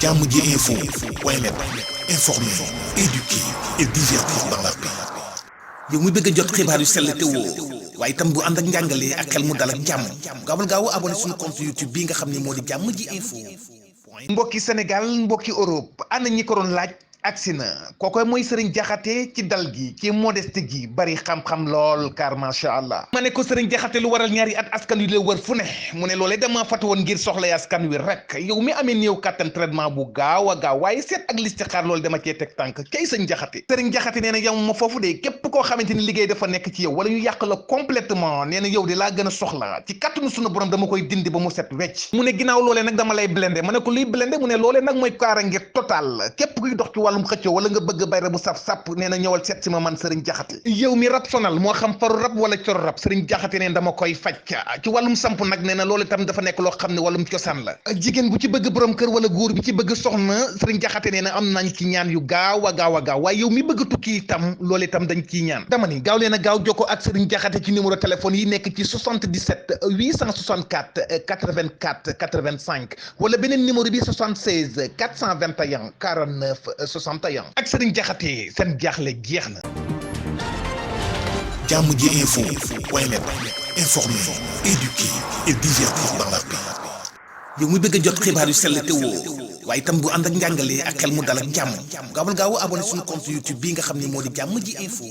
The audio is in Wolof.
jàmm ji info point net, informer, éduquer et divertir dans la paix. yow mi bëgg a jot xibaar yu sell te woo waaye itam bu ànd ak njàngalee ak xel mu dal ak jàmm gaawal gaaw abonné suñu compte YouTube bi nga xam ne moo di jàmm ji info. mbokki Sénégal mbokki Europe ana ñi ko doon laaj agsi na kookoy mooy Serigne Diakhaté ci dal gi ci modeste gi bari xam-xam lool car macha allah ma ne ko Serigne Diakhaté lu waral ñaari at askan wi la wër fu ne mu ne loolee dama fatu woon ngir soxlay askan wi rek yow mi amee néew kàttan traitement bu gaaw a gaaw waaye seet ak listixaar loolu dama cee teg tànk kay Serigne Diakhaté Serigne Diakhaté nee na yow ma foofu de képp koo xamante ni liggéey dafa nekk ci yow wala ñu yàq la complètement nee na yow de laa gën a soxla ci kàttanu sunu borom dama koy dindi ba mu set wecc mu ne ginnaaw loolee nag dama lay blender ma ne ko luy blender mu ne loolee nag mooy kaaraange total képp kuy dox ci wàllum xëccoo wala nga bëgg bayra bu sap-sap nee na ñëwal seet si ma man Serigne Diakhaté yow mi rab sonal moo xam faru rab wala coro rab Serigne Diakhaté neen dama koy faj ci wàllum samp nag nee na loolu itam dafa nekk loo xam ne wàllum cosaan la jigéen bu ci bëgg borom kër wala góor bi ci bëgg soxna Serigne Diakhaté nee na am nañ ci ñaan yu gaaw a gaaw a gaaw waaye yow mi bëgg tukki itam loolu itam dañ ciy ñaan dama ni gaaw leen a gaaw jokkoo ak Serigne Diakhaté ci numéro téléphone yi nekk ci 77 864 84 85 wala beneen numéro bi 76 421 49 61 ak Serigne Diakhaté seen jaaxle jeex na. jàmm ji info point net, informer, éduquer et divertir dans la paix. yow mi bëgg a jot xibaar yu sell te woo waaye itam bu ànd ak njàngalee ak xel mu dal ak jàmm gaawal gaaw abonné suñu compte YouTube bi nga xam ne moo di jàmm ji info.